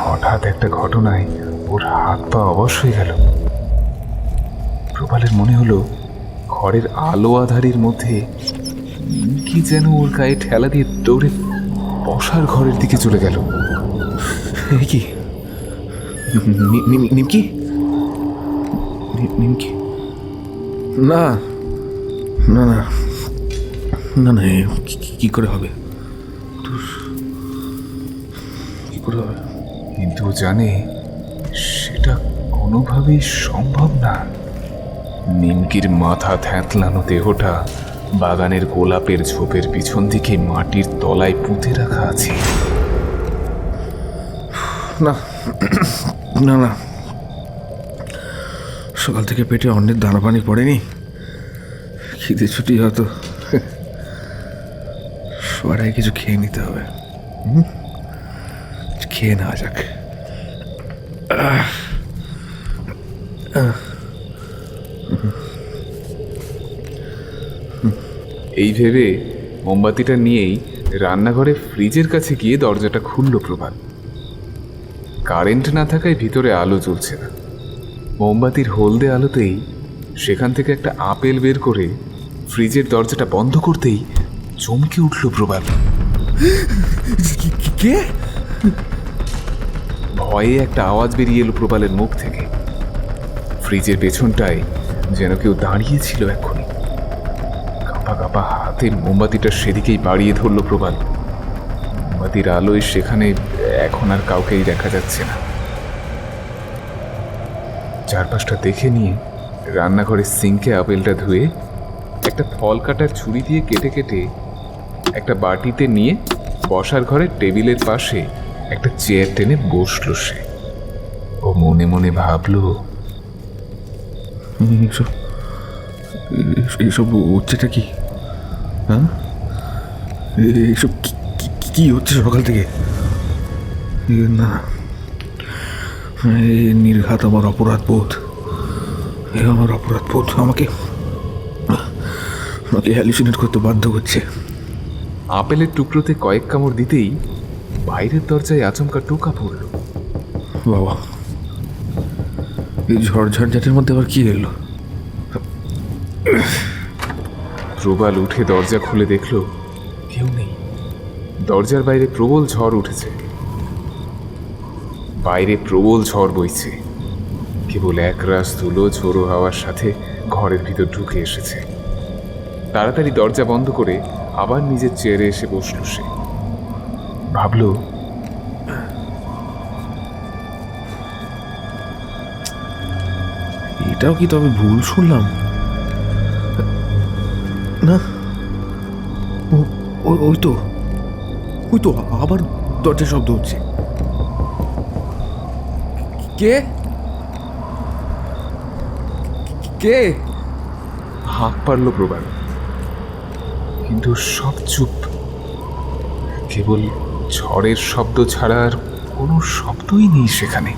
হঠাৎ একটা ঘটনায় ওর হাত পা অবশ হয়ে গেল। প্রবালের মনে হলো ঘরের আলো আধারির মধ্যে কি যেন ওর গায়ে ঠেলা দিয়ে দৌড়ে বসার ঘরের দিকে চলে গেল। কি নিমকি? নিমকি? না না না না না, কি করে হবে? কি করে হবে? কিন্তু ও জানে সেটা কোনোভাবেই সম্ভব না। নিমকির মাথা থ্যাঁতলানো দেহটা বাগানের গোলাপের ঝোপের পিছন দিকে মাটির তলায় পুঁতে রাখা আছে। না না না, সকাল থেকে পেটে অন্যের দানা পানি পড়েনি, খিদে ছুটি হয়তো। সবার আগে কিছু খেয়ে নিতে হবে। খেয়ে নেওয়া যাক। এই ভেবে মোমবাতিটা নিয়েই রান্নাঘরে ফ্রিজের কাছে গিয়ে দরজাটা খুলল প্রভাত। কারেন্ট না থাকায় ভিতরে আলো জ্বলছে না। মোমবাতির হলদে আলোতেই সেখান থেকে একটা আপেল বের করে ফ্রিজের দরজাটা বন্ধ করতেই চমকে উঠল প্রবাল। কে? ভয়ে একটা আওয়াজ বেরিয়ে এলো প্রবালের মুখ থেকে। ফ্রিজের পেছনটায় যেন কেউ দাঁড়িয়েছিল এক্ষুনি। কাঁপা কাঁপা হাতে মোমবাতিটা সেদিকেই বাড়িয়ে ধরল প্রবাল। মোমবাতির আলোয় সেখানে এখন আর কাউকেই দেখা যাচ্ছে না। চারপাশটা দেখে নিয়ে রান্নাঘরের সিঙ্কে আপেলটা ধুয়ে একটা ফল কাটার ছুরি দিয়ে কেটে কেটে একটা বাটিতে নিয়ে বসার ঘরে টেবিলের পাশে একটা চেয়ার টেনে বসলো সে। ও মনে মনে ভাবলো, এইসব হচ্ছেটা কি? হ্যাঁ, এইসব কি হচ্ছে সকাল থেকে? না, এই নির্ঘাত আমার অপরাধ বোধ। আমাকে হ্যালুসিনেট করতে বাধ্য করছে। আপেলের টুকরোতে কয়েক কামড় দিতেই বাইরের দরজায় আচমকা টোকা পড়ল। বাবা, এই ঝড়ঝাটের মধ্যে আবার কি এলো? প্রবাল উঠে দরজা খুলে দেখল কেউ নেই। দরজার বাইরে প্রবল ঝড় উঠেছে। বাইরে প্রবল ঝড় বইছে। কেবল একরাশ ধুলো ঝোড়ো হাওয়ার সাথে ঘরের ভিতর ঢুকে এসেছে। তাড়াতাড়ি দরজা বন্ধ করে আবার নিজের চেয়ারে এসে বসল সে। ভাবল, এটাও কি তবে ভুল শুনলাম? না, ওই তো আবার দরজার শব্দ হচ্ছে। কে? হাঁক পারল প্রবাল, কিন্তু সব চুপ। কেবল ঝড়ের শব্দ ছাড়া আর কোনো শব্দই নেই সেখানে।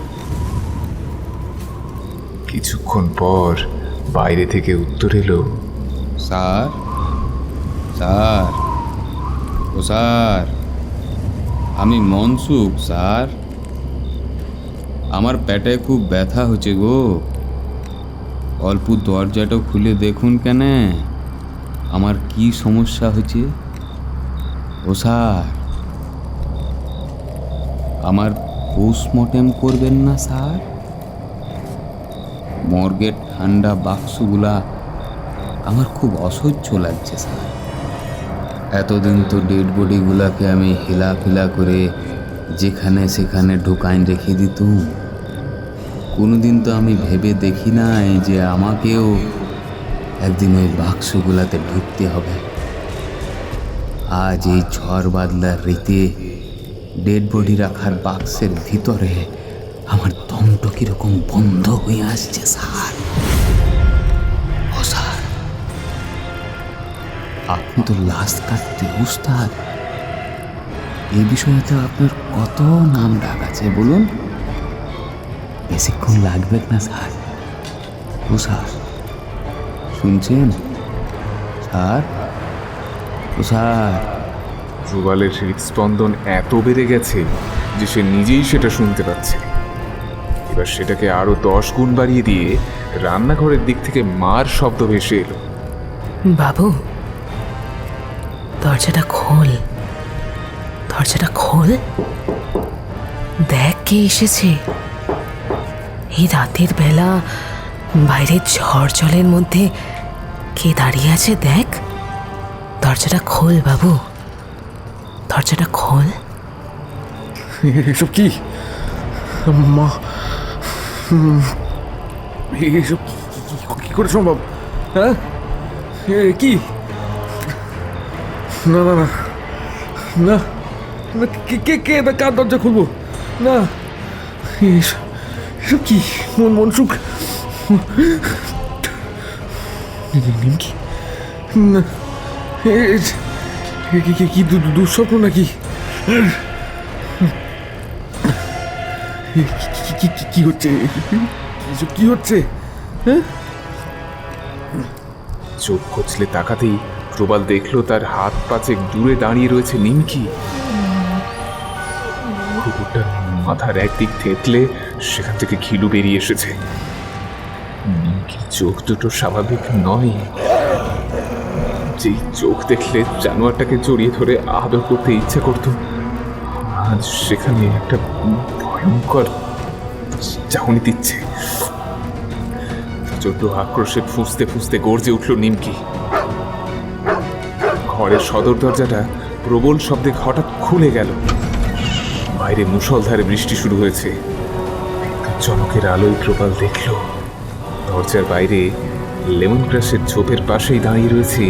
কিছুক্ষণ পর বাইরে থেকে উত্তর এলো, স্যার, আমি মনসুখ স্যার। আমার পেটে খুব ব্যথা হচ্ছে গো। অল্প দরজাটা খুলে দেখুন কেন, আমার কি সমস্যা হচ্ছে। ও স্যার, আমার পোস্টমর্টেম করবেন না স্যার? মর্গের ঠান্ডা বাক্সগুলা আমার খুব অসহ্য লাগছে স্যার। এতদিন তো ডেড বডিগুলাকে আমি হেলাফেলা করে যেখানে সেখানে ঢুকাইন রেখে দিতুম। কোনোদিন তো আমি ভেবে দেখি নাই যে আমাকেও একদিন ওই বাক্সগুলাতে ঢুকতে হবে। আজ এই ঝড় বাদলার রীতে ডেড বডি রাখার বাক্সের ভিতরে আমার দমটা কিরকম বন্ধ হয়ে আসছে স্যার। ও স্যার, আপনি তো লাশ কাটতে উস্তাদ। এই বিষয়ে তো আপনার কত নাম ডাক আছে বলুন। বেশিক্ষণ লাগবে না স্যার। ও স্যার, শুনছেন স্যার? ও স্যার। প্রবালের হৃদস্পন্দন এত বেড়ে গেছে যে সে নিজেই সেটা শুনতে পাচ্ছে। এবার সেটাকে আরো 10 গুণ বাড়িয়ে দিয়ে রান্নাঘরের দিক থেকে মার শব্দ ভেসে এলো। বাবু, দরজাটা খোল, দেখ কে এসেছে। এই রাতের বেলা বাইরে ঝড় জলের মধ্যে কে দাঁড়িয়ে আছে দেখ। দরজাটা খোল বাবু, দরজাটা খোল। এসব কি মা? এসব কি করে সম্ভব? হ্যাঁ, কি? না না না না, কে কার দরজা খুলবো? না, এসব কি? মনসুখ নিমকি? না, কি দুঃস্বপ্ন নাকি? কি হচ্ছে? এসব কি হচ্ছে? হ্যাঁ, চোখ কচলে তাকাতেই প্রবাল দেখলো তার হাত পাঁচেক দূরে দাঁড়িয়ে রয়েছে নিমকি। কুকুরটার মাথার একদিক থেতলে সেখান থেকে ঘিলু বেরিয়ে এসেছে। নিমকির চোখ দুটো স্বাভাবিক নয়। যেই চোখ দেখলে জানোয়ারটাকে জড়িয়ে ধরে আদর করতে ইচ্ছা করতো, আজ সেখানে একটা ভয়ঙ্কর চাহনি দিচ্ছে। প্রচণ্ড আক্রোশে ফুঁসতে ফুঁসতে গর্জে উঠল নিমকি। ঘরের সদর দরজাটা প্রবল শব্দে হঠাৎ খুলে গেল। বাইরে মুষলধারে বৃষ্টি শুরু হয়েছে। চমকের আলোয় প্রবাল দেখল দরজার বাইরে লেমন গ্রাসের ঝোপের পাশেই দাঁড়িয়ে রয়েছে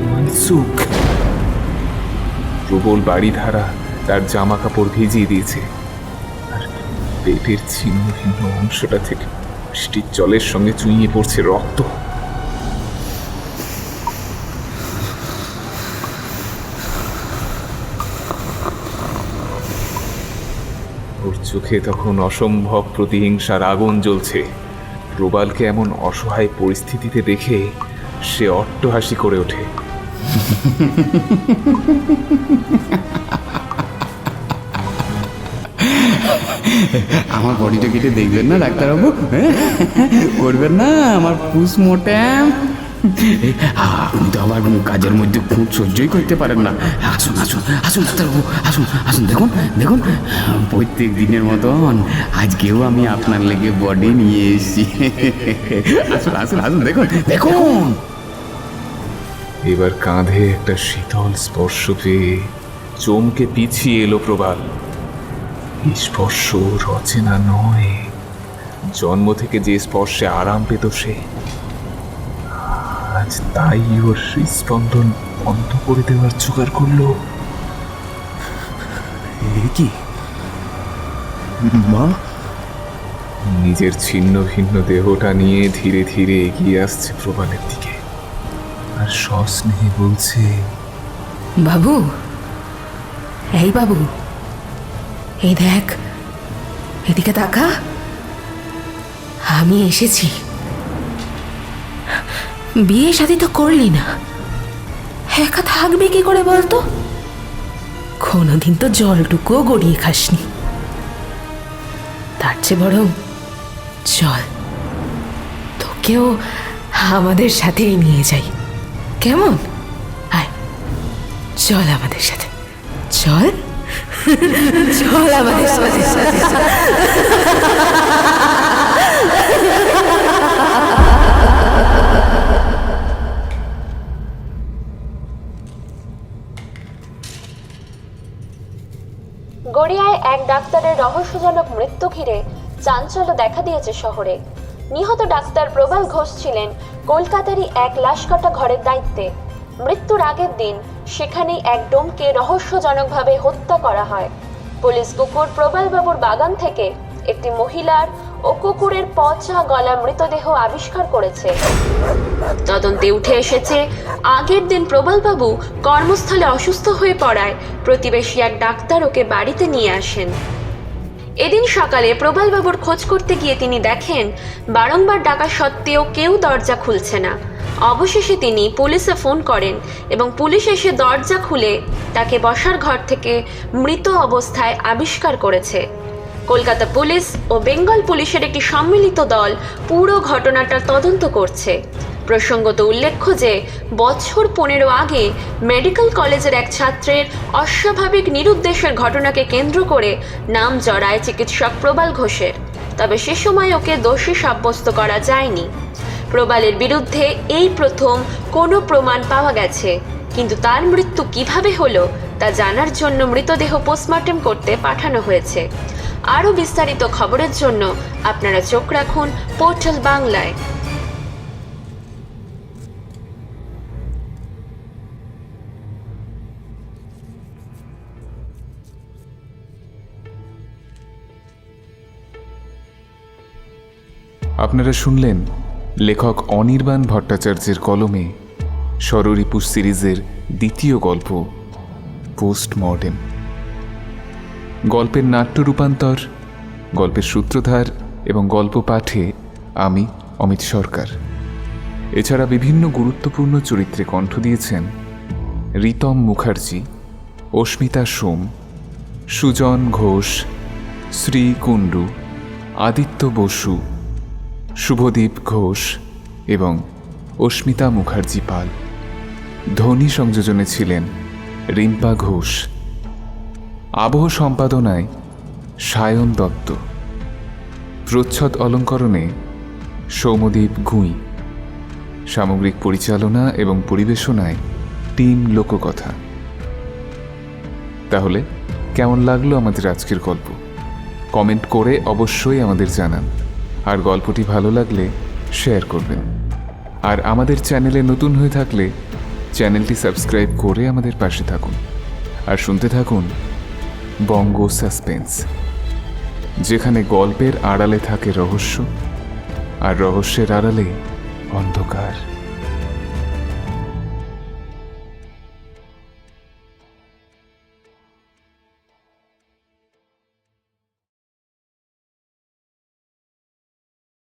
মনসুখ। প্রবল বাড়ি ধারা তার জামা কাপড় ভিজিয়ে দিয়েছে, আর পেটের ছিন্ন ভিন্ন অংশটা থেকে বৃষ্টির জলের সঙ্গে চুইয়ে পড়ছে রক্ত। ওর চোখে তখন অসম্ভব প্রতিহিংসার আগুন জ্বলছে। প্রবালকে এমন অসহায় পরিস্থিতিতে দেখে সে অট্টহাসি করে ওঠে। আমার বডিটা কেটে দেখবেন না ডাক্তারবাবু? করবেন না আমার পোস্টমর্টেম? আপনি তো আবার কাজের মধ্যে খুব সহ্যই করতে পারেন না। আসুন আসুন আসুন ডাক্তারবাবু, আসুন আসুন। দেখুন দেখুন, প্রত্যেক দিনের মতন আজকেও আমি আপনার লেগে বডি নিয়ে এসেছি। আসুন আসুন আসুন, দেখুন দেখুন। এবার কাঁধে একটা শীতল স্পর্শ পেয়ে চমকে পিছিয়ে এলো প্রবাল। এই স্পর্শ রচনা নয়, জন্ম থেকে যে স্পর্শে আরাম পেত সে, আজ তাই ওর হৃদস্পন্দন বন্ধ করে দেওয়ার জোগাড় করলো। কি মা? নিজের ছিন্ন ভিন্ন দেহটা নিয়ে ধীরে ধীরে এগিয়ে আসছে প্রবালের দিকে, আর সস্নেহে বলছে, বাবু, এই বাবু, এই দেখ, এদিকে তাকা, আমি এসেছি। বিয়ে শাদী তো করলি না, একা থাকবে কি করে বলতো? কোনোদিন তো জলটুকুও গড়িয়ে খাসনি। তার চেয়ে বরং চল, তোকেও আমাদের সাথেই নিয়ে যাই, কেমন? আয়, চল আমাদের সাথে, চল চল আমাদের সাথে। গড়িয়ায় এক ডাক্তারের রহস্যজনক মৃত্যু ঘিরে চাঞ্চল্য দেখা দিয়েছে শহরে। নিহত ডাক্তার প্রবাল ঘোষ ছিলেন কলকাতারই এক লাশ কাটা ঘরের দায়িত্বে। মৃত্যুর আগের দিন সেখানেই এক ডোমকে রহস্যজনকভাবে হত্যা করা হয়। পুলিশ কুকুর প্রবাল বাবুর বাগান থেকে একটি মহিলার ও কুকুরের পচা গলা মৃতদেহ আবিষ্কার করেছে। তদন্তে উঠে এসেছে, আগের দিন প্রবাল বাবু কর্মস্থলে অসুস্থ হয়ে পড়ায় প্রতিবেশী এক ডাক্তার ওকে বাড়িতে নিয়ে আসেন। এদিন সকালে প্রবাল বাবুর খোঁজ করতে গিয়ে তিনি দেখেন বারংবার ডাকা সত্ত্বেও কেউ দরজা খুলছে না। অবশেষে তিনি পুলিশে ফোন করেন এবং পুলিশ এসে দরজা খুলে তাকে বসার ঘর থেকে মৃত অবস্থায় আবিষ্কার করেছে। কলকাতা পুলিশ ও বেঙ্গল পুলিশের একটি সম্মিলিত দল পুরো ঘটনাটার তদন্ত করছে। প্রসঙ্গত উল্লেখ্য যে বছর 15 আগে মেডিকেল কলেজের এক ছাত্রের অস্বাভাবিক নিরুদ্দেশের ঘটনাকে কেন্দ্র করে নাম জড়ায় চিকিৎসক প্রবাল ঘোষের, তবে সে সময় ওকে দোষী সাব্যস্ত করা যায়নি। প্রবালের বিরুদ্ধে এই প্রথম কোনো প্রমাণ পাওয়া গেছে, কিন্তু তার মৃত্যু কিভাবে হলো তা জানার জন্য মৃতদেহ পোস্টমর্টেম করতে পাঠানো হয়েছে। আরও বিস্তারিত খবরের জন্য আপনারা চোখ রাখুন পোর্টাল বাংলায়। আপনারা শুনলেন লেখক অনির্বাণ ভট্টাচার্যের কলমে ষড়রিপু সিরিজের দ্বিতীয় গল্প পোস্টমর্টেম। গল্পের নাট্য রূপান্তর, গল্পের সূত্রধার এবং গল্প পাঠে আমি অমিত সরকার। এছাড়া বিভিন্ন গুরুত্বপূর্ণ চরিত্রে কণ্ঠ দিয়েছেন রিতম মুখার্জি, অস্মিতা সোম, সুজন ঘোষ, শ্রী কুণ্ডু, আদিত্য বসু, শুভদীপ ঘোষ এবং অস্মিতা মুখার্জি পাল। ধ্বনি সংযোজনে ছিলেন রিম্পা ঘোষ, আবহ সম্পাদনায় সায়ন দত্ত, প্রচ্ছদ অলঙ্করণে সৌম্যদীপ গুঁই, সামগ্রিক পরিচালনা এবং পরিবেশনায় টিম লোককথা। তাহলে কেমন লাগলো আমাদের আজকের গল্প? কমেন্ট করে অবশ্যই আমাদের জানান। আর গল্পটি ভালো লাগলে শেয়ার করবেন। আর আমাদের চ্যানেলে নতুন হয়ে থাকলে চ্যানেলটি সাবস্ক্রাইব করে আমাদের পাশে থাকুন। আর শুনতে থাকুন বঙ্গ সাসপেন্স, যেখানে গল্পের আড়ালে থাকে রহস্য, আর রহস্যের আড়ালে অন্ধকার।